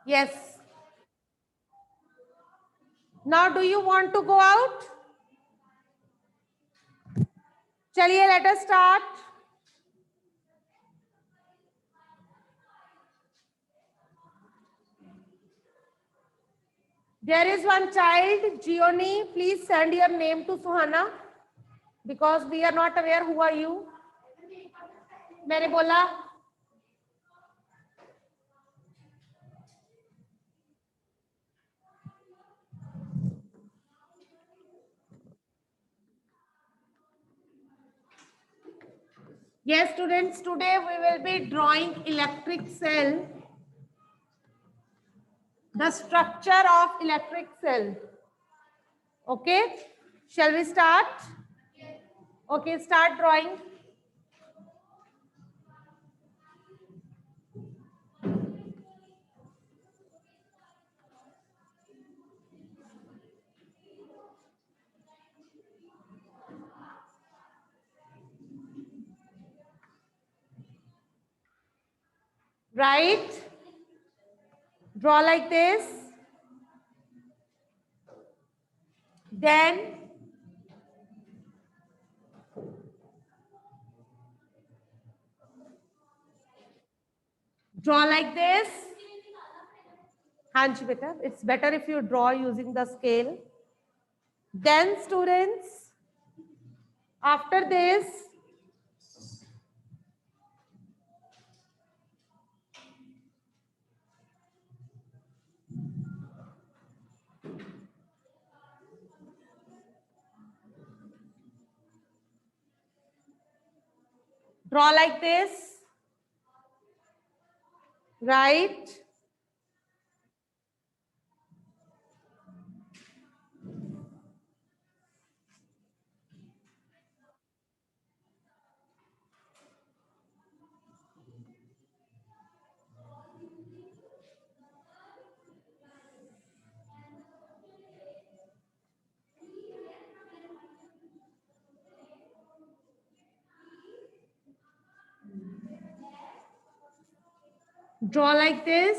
Yes. Now, do you want to go out? Chaliye, let us start. There is one child, Gioni. Please send your name to Suhana because we are not aware who are you. मैंने बोला Yes, students, today we will be drawing electric cell, the structure of electric cell. Okay, shall we start? Okay, start drawing. Right? Draw like this. Then draw like this. Hanji beta, it's better if you draw using the scale. Then students, after this, draw like this. Right? Draw like this.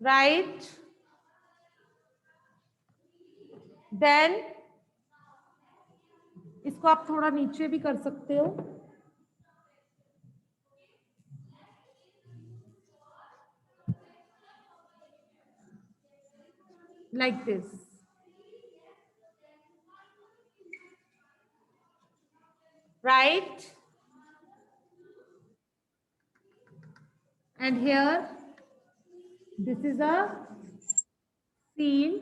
Right? Then इसको आप थोड़ा नीचे भी कर सकते हो. Like this. Right? And here, this is a seal.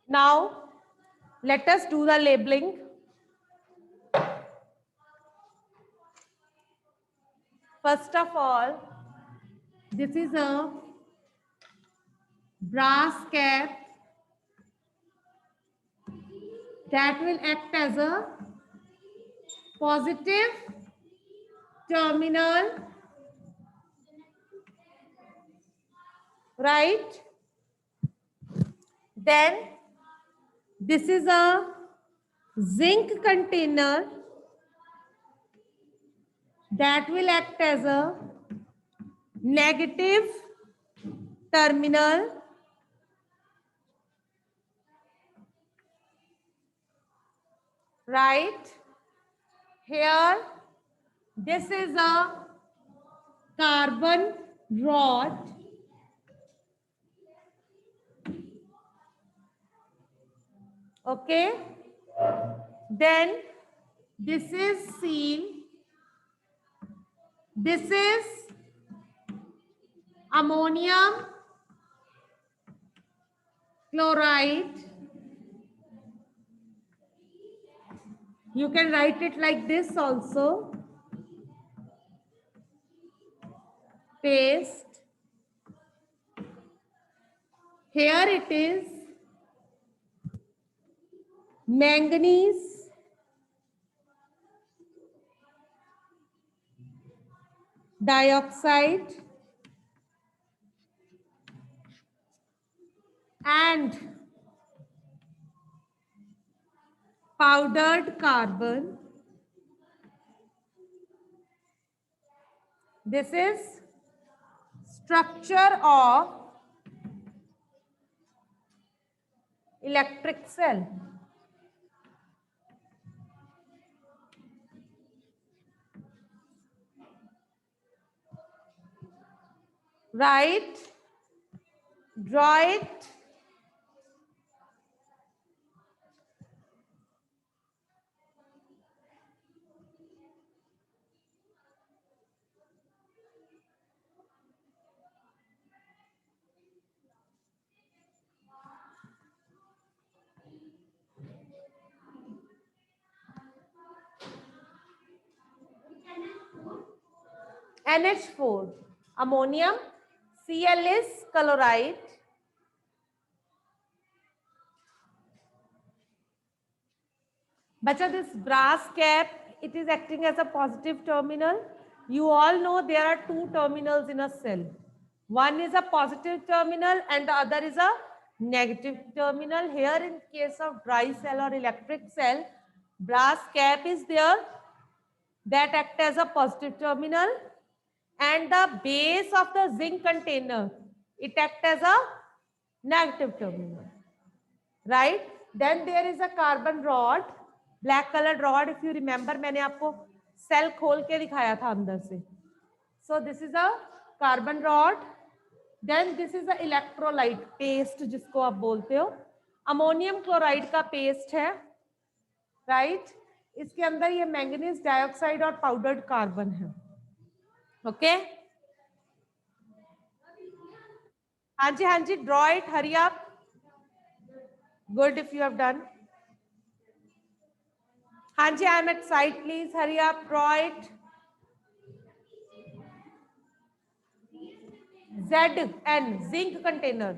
Now, let us do the labeling. First of all, this is a brass cap that will act as a positive terminal, right? Then this is a zinc container that will act as a negative terminal, right? Here, this is a carbon rod. Okay. Then this is seal. This is ammonium chloride. You can write it like this also. Paste. Here it is manganese dioxide and powdered carbon. This is structure of electric cell. Write, draw it. NH4, ammonium, Cl is chloride. Bacha, this brass cap, it is acting as a positive terminal. You all know there are two terminals in a cell. One is a positive terminal and the other is a negative terminal. Here in case of dry cell or electric cell, brass cap is there that act as a positive terminal, and the base of the zinc container, it act as a negative terminal, right? Then there is a carbon rod, black colored rod. If you remember, मैंने आपको cell खोल के दिखाया था अंदर से. So this is a carbon rod. Then this is a electrolyte paste जिसको आप बोलते हो. अमोनियम क्लोराइड का पेस्ट है, राइट? इसके अंदर ये मैंगनीज डाइऑक्साइड और पाउडर्ड कार्बन है. ओके, हाँ जी, draw it, hurry up. Good, if you have done. हाँ जी, I am at side, please hurry up, draw it. ZN, zinc container.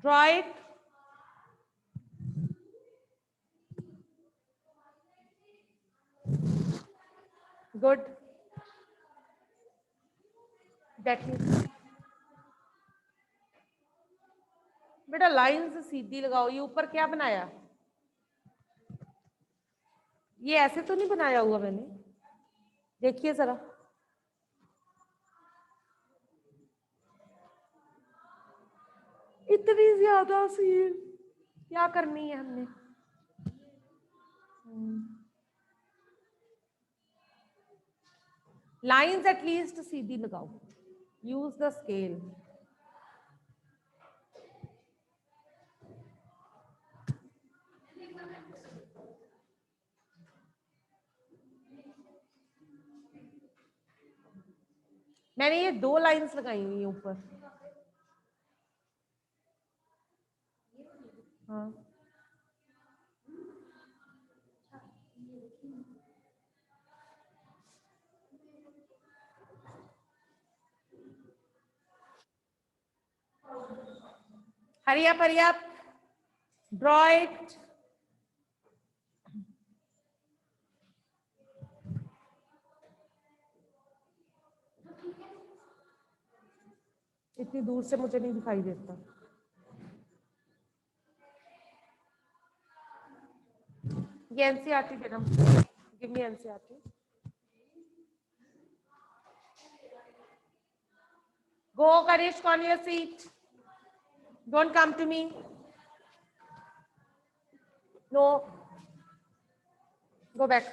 Draw it. Good. That is. बेटा lines सीधी लगाओ. ये ऊपर क्या बनाया? ये ऐसे तो नहीं बनाया हुआ मैंने. देखिए जरा. इतनी ज्यादा सील क्या करनी है हमने? लाइंस एटलीस्ट सीधी लगाओ. Use the scale. मैंने ये 2 लाइंस लगाई हुई है ऊपर. हाँ, hurry up, draw it. इतनी दूर से मुझे नहीं दिखाई देता. ये एनसीईआरटी देना. Give me NCERT. Go, Karish, on your seat. Don't come to me. No. Go back.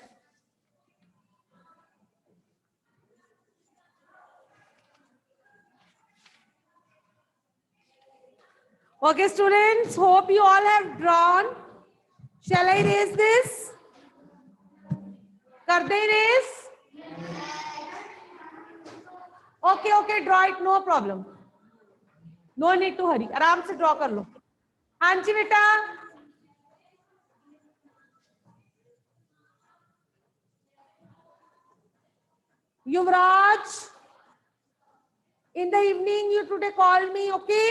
Okay, students, hope you all have drawn. Shall I erase this? Kar de erase? Okay, draw it, no problem. No need to hurry. आराम से draw कर लो. हाँ जी बेटा. Yuvraj, in the evening you today call me, okay?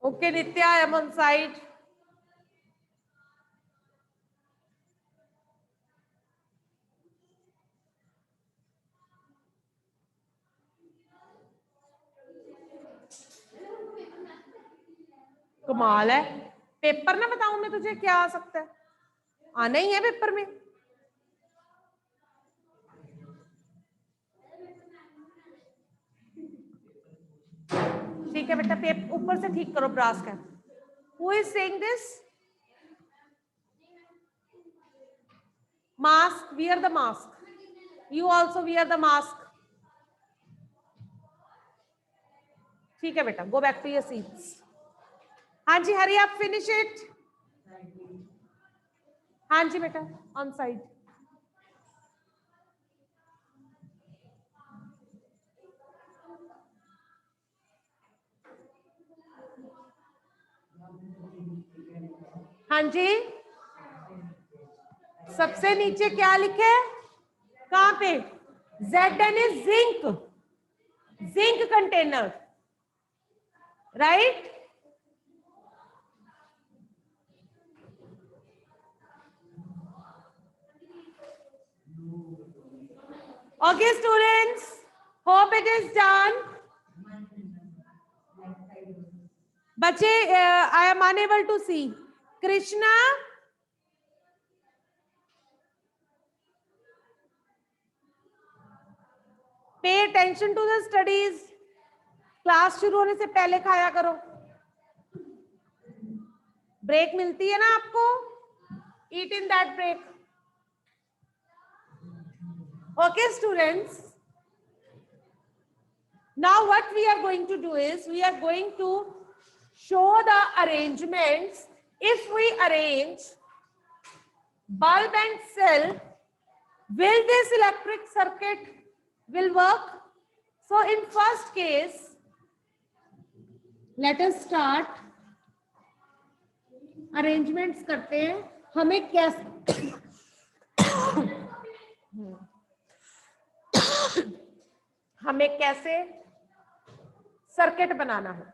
Okay, Nitya, I am on side. कमाल है, paper ना बताऊं मैं तुझे क्या आ सकता है, आना ही है पेपर में। ठीक है बेटा, पेपर ऊपर से ठीक करो ब्रास का। Who is saying this? Mask, wear the mask, you also wear the mask. ठीक है बेटा, go back to your seats. हाँ जी, हरी आप फिनिश इट। हाँ जी बेटा, ऑन साइड। हाँ जी, सबसे नीचे क्या लिखे? कहां पे? Zn is zinc, zinc container, right? Okay students, hope it is done. बच्चे, I am unable to see. Krishna, pay attention to the studies. Class शुरू होने से पहले खाया करो, ब्रेक मिलती है ना आपको, eat in that break. Okay students, now what we are going to do is we are going to show the arrangements. If we arrange bulb and cell, will this electric circuit will work? So in first case, let us start. Arrangements करते हैं, हमें कैसे हमें कैसे circuit बनाना है,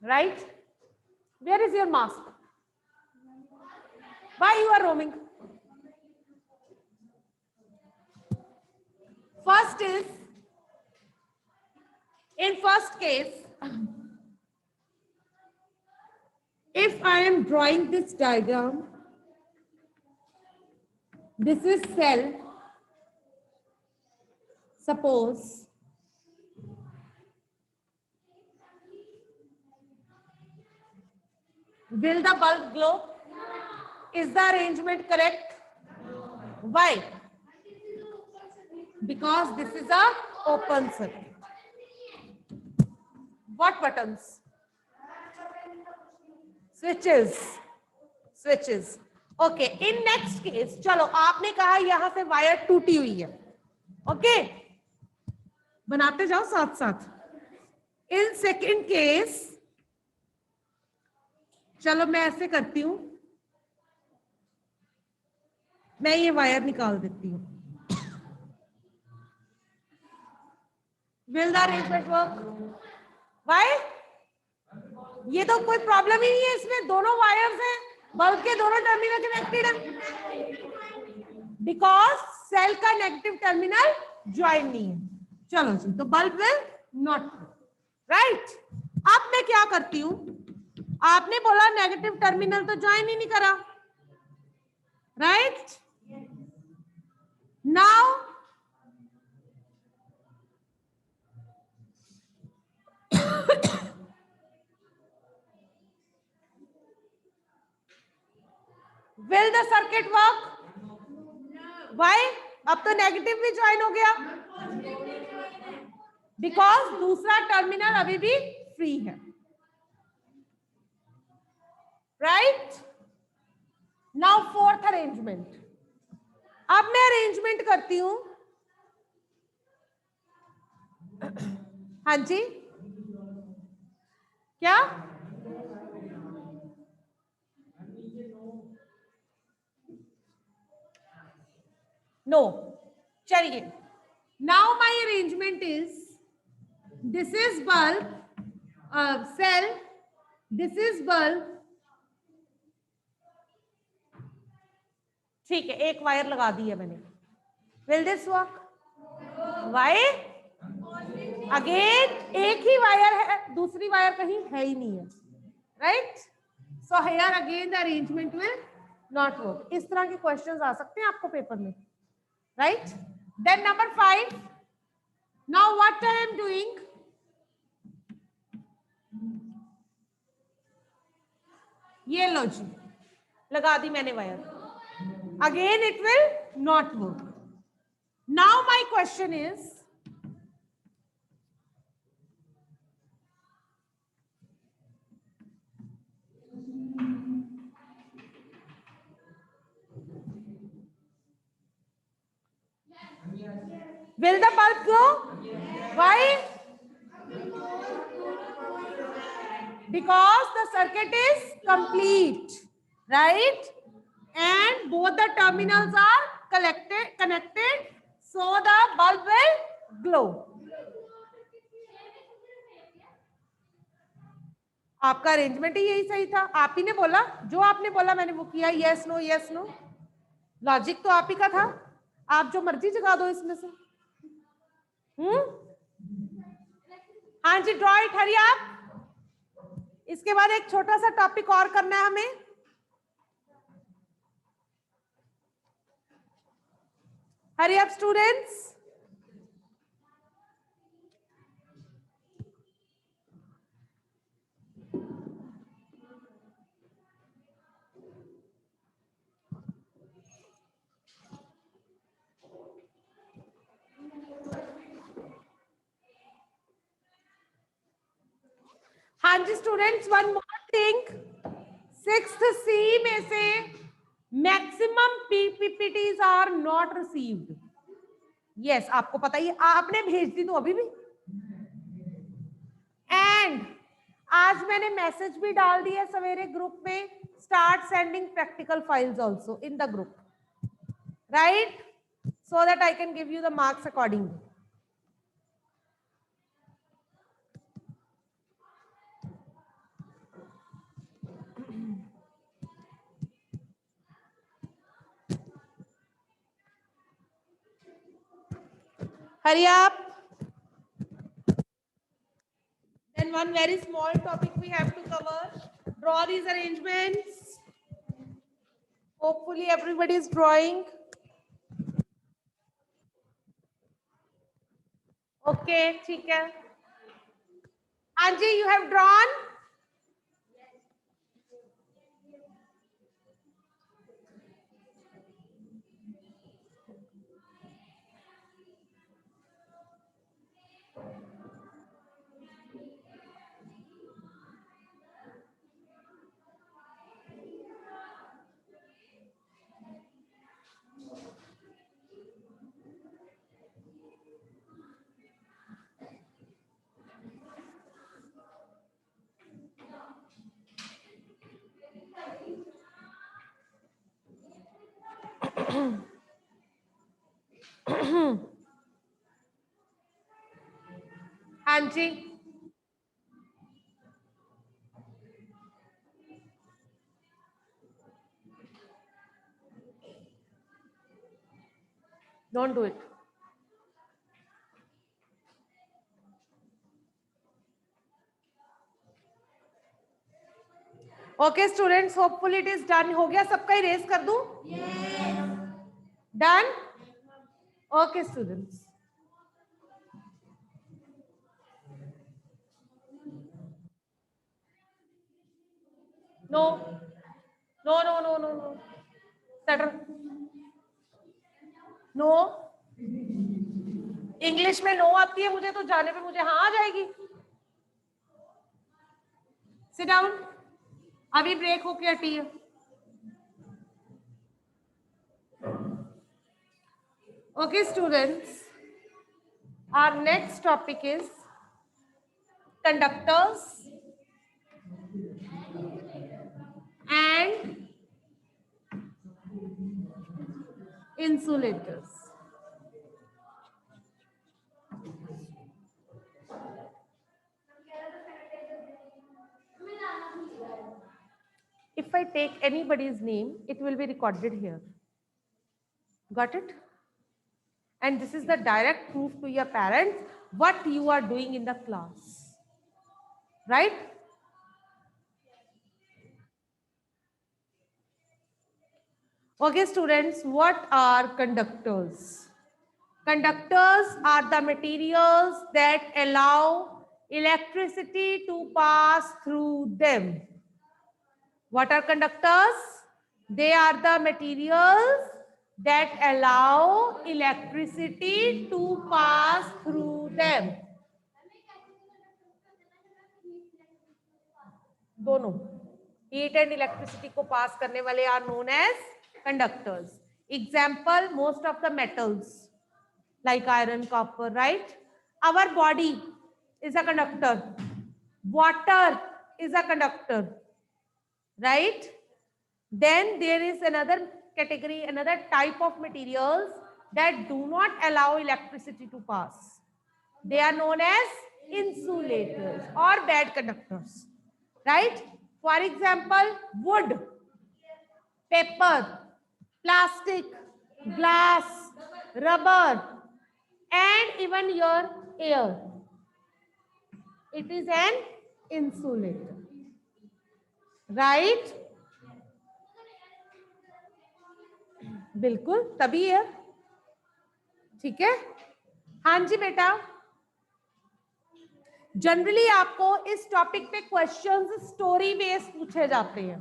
right? Where is your mask? Why you are roaming? First is, in first case, if I am drawing this diagram, this is cell, suppose will the bulb glow? Is the arrangement correct? Why? Because this is a open circuit. What buttons? Switches, switches. Okay, in next case, चलो आपने कहा यहां से wire टूटी हुई है, okay, बनाते जाओ साथ साथ। इन सेकेंड केस, चलो मैं ऐसे करती हूं, मैं ये वायर निकाल देती हूं। Will the arrangement work? Why? ये तो कोई प्रॉब्लम ही नहीं है, इसमें दोनों वायर्स हैं, बल्ब के दोनों टर्मिनल कनेक्टेड है, बिकॉज सेल का नेगेटिव टर्मिनल ज्वाइन नहीं है। चलो जी, तो बल्ब विल नॉट, राइट? अब मैं क्या करती हूं, आपने बोला नेगेटिव टर्मिनल तो ज्वाइन ही नहीं करा, right? Now will the circuit work? Why? अब तो नेगेटिव भी ज्वाइन हो गया, बिकॉज दूसरा टर्मिनल अभी भी फ्री है, राइट? Now fourth arrangement. अब मैं अरेंजमेंट करती हूं, हाँ जी, क्या? नो, चलिए, now my arrangement is, this is bulb, cell, this is bulb, ठीक है, एक वायर लगा दी है मैंने। Will this work? Why? Again एक ही वायर है, दूसरी वायर कहीं है ही नहीं है, right? So here again the arrangement will not work. इस तरह के questions आ सकते हैं आपको पेपर में, right? Then number 5. Now what I am doing? ये लो जी, लगा दी मैंने wire. Again it will not work. Now my question is, will the bulb glow? Why? Because the circuit is complete, right? And both the terminals are connected, so the bulb will glow. आपका arrangement ही यही सही था, आप ही ने बोला, जो आपने बोला मैंने वो किया. Yes no yes no, logic तो आप ही का था. आप जो मर्जी जगा दो इसमें से. हाँ जी, ड्रॉ इट, हरी आप. इसके बाद एक छोटा सा टॉपिक और करना है हमें. Hurry up students. हाँ जी students, one more thing. 6th C में से maximum PPTs are not received. Yes, आपको पता ही, आपने भेज दी तो अभी भी. एंड आज मैंने मैसेज भी डाल दिया सवेरे ग्रुप में, start sending practical files also in the group, right? So that I can give you the marks accordingly. Hurry up. Then one very small topic we have to cover. Draw these arrangements. Hopefully everybody is drawing. Okay, ठीक है. Anji, you have drawn? Anji. Don't do it. Okay students, hopefully it is done. हो गया सबका, erase कर दूं? Yes. Done? Okay students. No. No, no, no, no, no. Settle. No. English में no आती है मुझे, तो जाने पे मुझे हाँ आ जाएगी. Sit down. अभी ब्रेक होके हटी है. Okay students, our next topic is conductors and insulators. If I take anybody's name, it will be recorded here. Got it? And this is the direct proof to your parents what you are doing in the class. Right? Okay, students, what are conductors? Conductors are the materials that allow electricity to pass through them. What are conductors? They are the materials that allow electricity to pass through them. दोनों heat and electricity को pass करने वाले are known as conductors. Example, most of the metals like iron, copper, right? Our body is a conductor. Water is a conductor, right? Then there is another category, another type of materials that do not allow electricity to pass. They are known as insulators or bad conductors, right? For example, wood, paper, plastic, glass, rubber, and even your air. It is an insulator, right? बिल्कुल तभी है, ठीक है। हाँ जी बेटा, generally आपको इस topic पे क्वेश्चंस स्टोरी बेस्ड पूछे जाते हैं।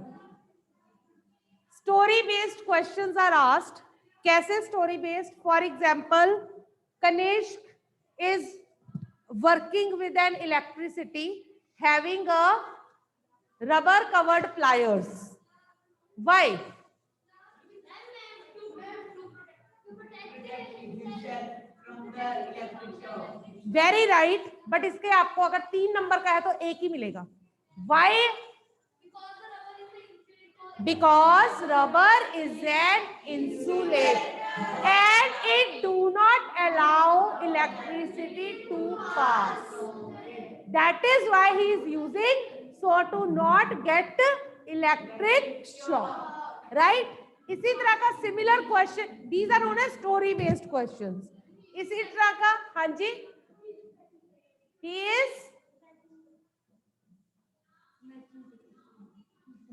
Story based questions are asked. कैसे story based? For example, Kanishk is working with an electricity having a rubber covered pliers. Why? Very right, but इसके आपको अगर 3 नंबर का है तो एक ही मिलेगा। Why? Because rubber is an insulator and it do not allow electricity to pass. That is why he is using, so to not get electric shock, right? इसी तरह का similar question, these are known as story based questions. इसी तरह का, हाँ जी, he is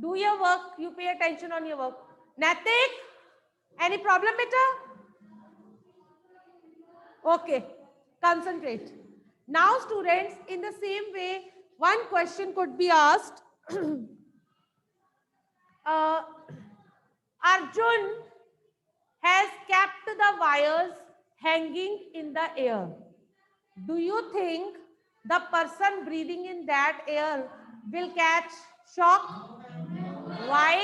do your work, you pay attention on your work. Natik, any problem beta? Okay, concentrate. Now students, in the same way, one question could be asked. Arjun has kept the wires hanging in the air. Do you think the person breathing in that air will catch shock? Why?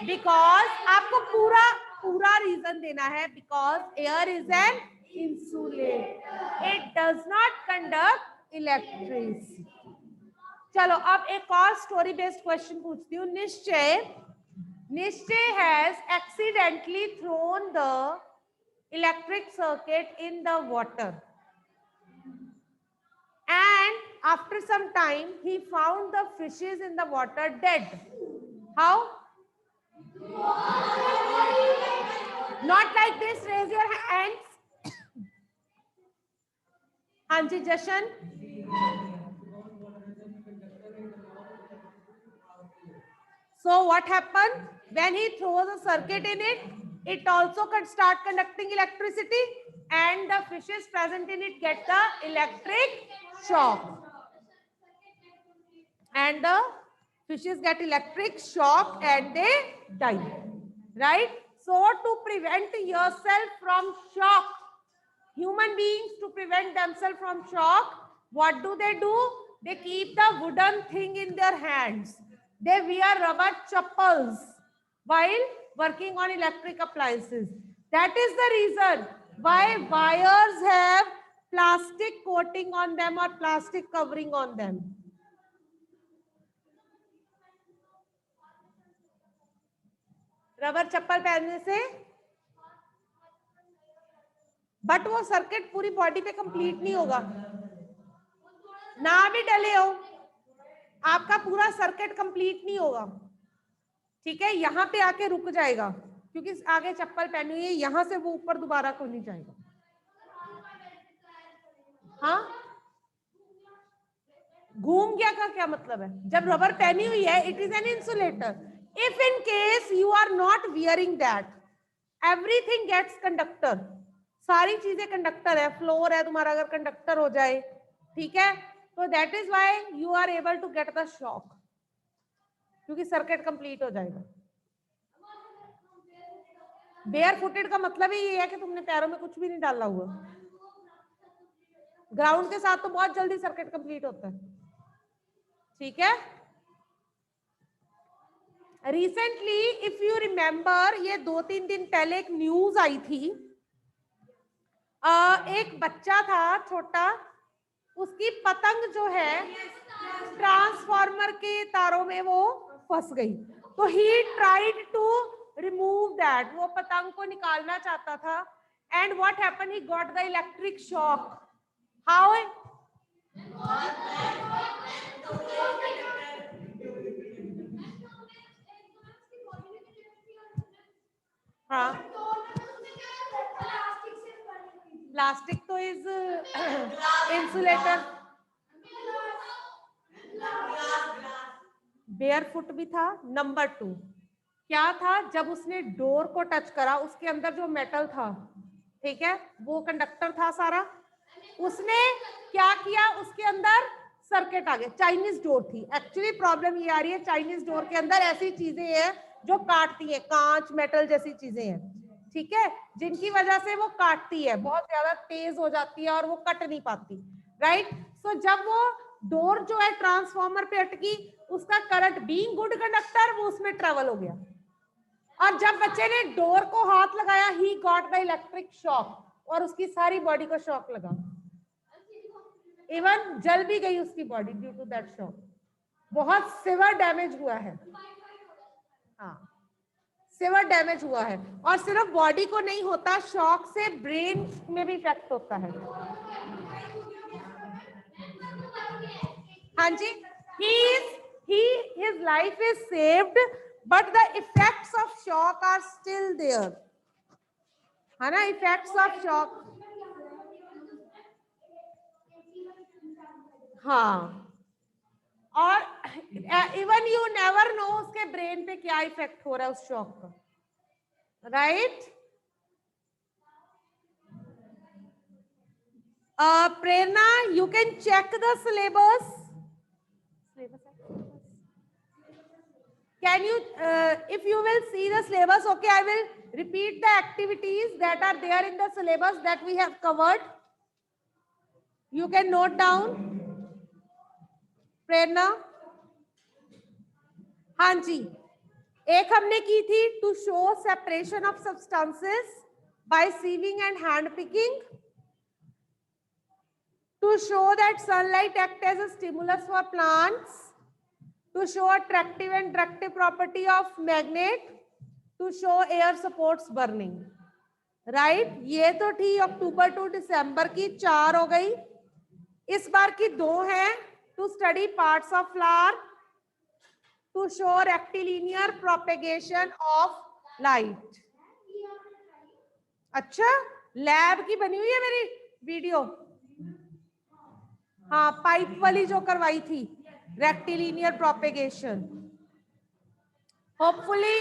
Because आपको पूरा reason देना है। Because air is an insulator. It does not conduct electricity. चलो अब एक और story based question पूछती हूँ। निश्चय has accidentally thrown the electric circuit in the water. And after some time, he found the fishes in the water dead. How? Not like this. Raise your hands. Hanji Jashan. So what happened? When he throws a circuit in it, it also can start conducting electricity, and the fishes present in it get the electric shock. And the fishes get electric shock and they die, right? So to prevent yourself from shock, human beings to prevent themselves from shock, what do? They keep the wooden thing in their hands. They wear rubber chappals while working on electric appliances. That is the reason why wires have plastic coating on them or plastic covering on them. Rubber चप्पल पहनने से, but वो circuit पूरी body पे complete नहीं होगा ना भी डले हो, आपका पूरा सर्किट कंप्लीट नहीं होगा, ठीक है। यहाँ पे आके रुक जाएगा क्योंकि आगे चप्पल पहनी हुई है, यहाँ से वो ऊपर दोबारा को नहीं जाएगा। हाँ, घूम गया का क्या मतलब है? जब रबर पहनी हुई है, it is an insulator, If in case you are not wearing that, everything gets conductor. सारी चीजें कंडक्टर है, फ्लोर है तुम्हारा, अगर कंडक्टर हो जाए, ठीक है, तो that is why you are able to get the shock, क्योंकि सर्किट कंप्लीट हो जाएगा. बेयर फुटेड का मतलब ही ये है कि तुमने पैरों में कुछ भी नहीं डाला हुआ. ग्राउंड के साथ तो बहुत जल्दी सर्किट कंप्लीट होता है. ठीक है. रिसेंटली इफ यू रिमेंबर, ये 2-3 दिन पहले एक न्यूज आई थी. एक बच्चा था छोटा, उसकी पतंग जो है ट्रांसफार्मर के तारों में वो फंस गई. तो he tried to remove that, वो पतंग को निकालना चाहता था. And what happened, he got the electric shock. How? हाँ, प्लास्टिक तो इज इंसुलेटर. बेयरफुट भी था. नंबर 2 क्या था, जब उसने डोर को टच करा, उसके अंदर जो मेटल था, ठीक है, वो कंडक्टर था सारा. उसने क्या किया, उसके अंदर सर्किट आ गया. चाइनीज डोर थी. एक्चुअली प्रॉब्लम ये आ रही है, चाइनीज डोर के अंदर ऐसी चीजें हैं जो काटती है, कांच मेटल जैसी चीजें हैं, ठीक है, जिनकी वजह से वो काटती है, बहुत ज्यादा तेज हो जाती है और वो कट नहीं पाती. राइट. सो जब वो डोर जो है ट्रांसफार्मर पे अटकी, उसका करंट बीइंग गुड कंडक्टर वो उसमें ट्रेवल हो गया. और जब बच्चे ने डोर को हाथ लगाया, ही गॉट द इलेक्ट्रिक शॉक, और उसकी सारी बॉडी को शॉक लगा. इवन जल भी गई उसकी body due to that shock. बहुत सिवियर डैमेज हुआ है. हाँ, सिवियर डैमेज हुआ है. और सिर्फ बॉडी को नहीं होता, शॉक से ब्रेन में भी इफेक्ट होता है. हाँ जी, his life is saved, but the effects of shock are still there. है ना, effects of shock. हाँ, और इवन यू नेवर नो उसके ब्रेन पे क्या इफेक्ट हो रहा है उस शॉक का. Right. Prerna, you can check the syllabus. Can you, if you will see the syllabus, okay, I will repeat the activities that are there in the syllabus that we have covered. You can note down. प्रेरणा, हाँ जी, एक हमने की थी to show separation of substances by sieving and hand picking, to show that sunlight acts as a stimulus for plants, to show attractive and directive property of magnet, to show air supports burning. Right. ये तो थी अक्टूबर to दिसंबर की 4 हो गई. इस बार की 2 है, to study parts of flower, to show rectilinear propagation of light. अच्छा, लैब की बनी हुई है मेरी वीडियो. हाँ, पाइप वाली जो करवाई थी, रेक्टिलिनियर प्रोपेगेशन. होपफुली